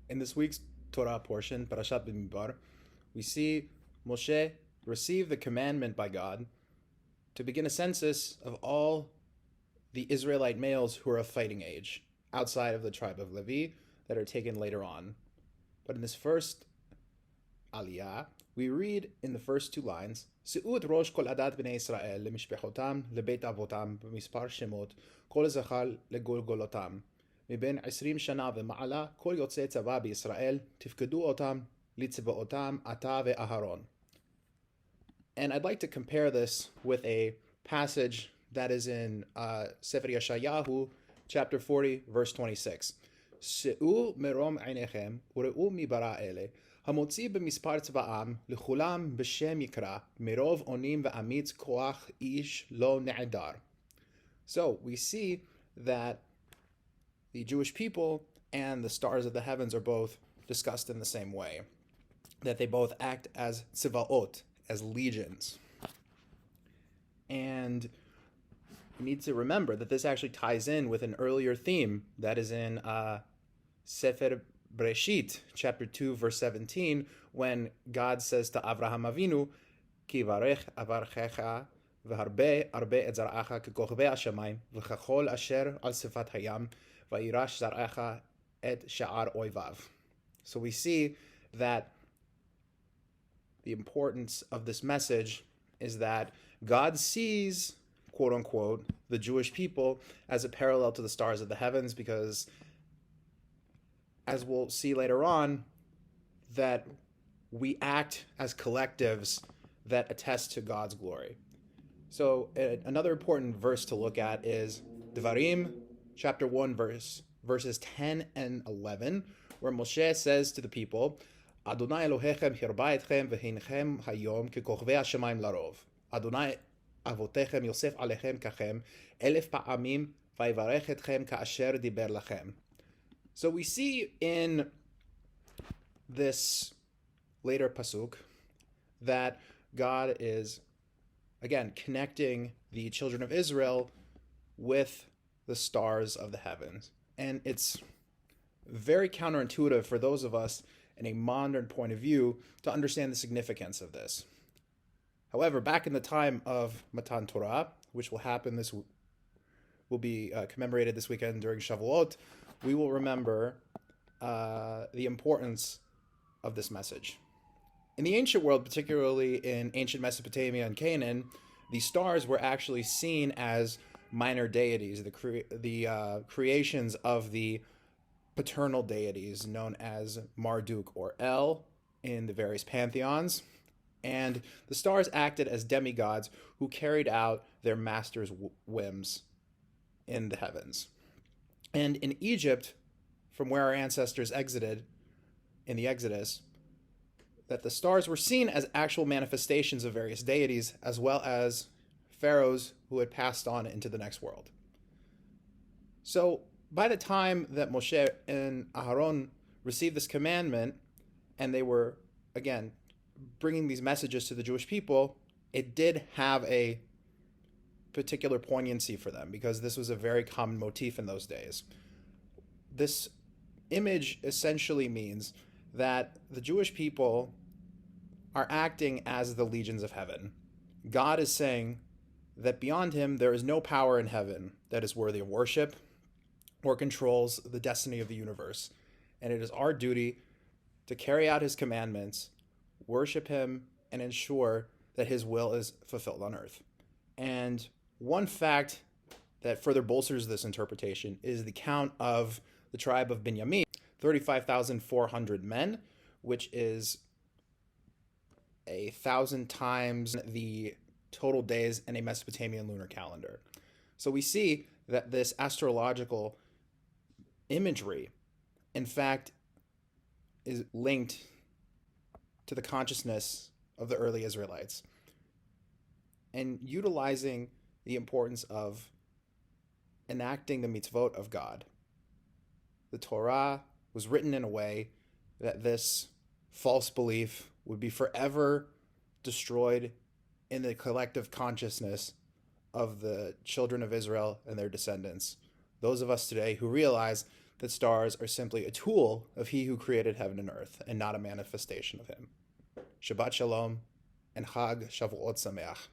In this week's Torah portion, Parashat Bamidbar, we see Moshe receive the commandment by God to begin a census of all the Israelite males who are of fighting age, outside of the tribe of Levi, that are taken later on. But in this first aliyah, we read in the first two lines, Se'ut rosh kol adat b'nei Israel lemishpechotam lebeit avotam b'mispar shemot kol zachar legolgolotam מבין 20 שנה ומעלה, כל יוצאי צבא בישראל, תפקדו אותם, לצבאותם, אתה ואהרון. And I'd like to compare this with a passage that is in Sefer Yeshayahu, chapter 40, verse 26. שאו מרום עיניכם וראו מי ברא אלה, המוציא במספר צבאם, לכולם בשם יקרא, מרוב אונים ואמיץ כוח איש לא נעדר. So we see that the Jewish people and the stars of the heavens are both discussed in the same way, that they both act as tzivaot, as legions. And we need to remember that this actually ties in with an earlier theme that is in Sefer Breshit, chapter 2, verse 17, when God says to Avraham Avinu, Ki varech avarchecha v'harbe arbe et zar'acha kekochavei hashamayim v'chachol asher al sifat hayam v'yirash zar'acha et sha'ar oivav. So we see that the importance of this message is that God sees, quote unquote, the Jewish people as a parallel to the stars of the heavens, because as we'll see later on, that we act as collectives that attest to God's glory. So another important verse to look at is Devarim, chapter 1, verses 10 and 11, where Moshe says to the people, Adonai Elohechem hirba etchem v'hinchem hayom kekochavei hashamayim larov. Adonai avotechem yosef alechem kachem elef pa'amim v'yivarech etchem ka'asher diber lachem. So we see in this later pasuk that God is, again, connecting the children of Israel with the stars of the heavens. And it's very counterintuitive for those of us in a modern point of view to understand the significance of this. However, back in the time of Matan Torah, which will be commemorated this weekend during Shavuot, we will remember the importance of this message. In the ancient world, particularly in ancient Mesopotamia and Canaan, the stars were actually seen as minor deities, the creations of the paternal deities known as Marduk or El in the various pantheons. And the stars acted as demigods who carried out their master's whims in the heavens. And in Egypt, from where our ancestors exited in the Exodus, that the stars were seen as actual manifestations of various deities, as well as pharaohs who had passed on into the next world. So by the time that Moshe and Aharon received this commandment, and they were, again, bringing these messages to the Jewish people, it did have a particular poignancy for them, because this was a very common motif in those days. This image essentially means that the Jewish people are acting as the legions of heaven. God is saying that beyond him there is no power in heaven that is worthy of worship or controls the destiny of the universe. And it is our duty to carry out his commandments, worship him, and ensure that his will is fulfilled on earth. And one fact that further bolsters this interpretation is the count of the tribe of Binyamin, 35,400 men, which is 1,000 times the total days in a Mesopotamian lunar calendar. So we see that this astrological imagery, in fact, is linked to the consciousness of the early Israelites, and utilizing the importance of enacting the mitzvot of God. The Torah was written in a way that this false belief would be forever destroyed in the collective consciousness of the children of Israel and their descendants. Those of us today who realize that stars are simply a tool of he who created heaven and earth and not a manifestation of him. Shabbat Shalom and Chag Shavuot Sameach.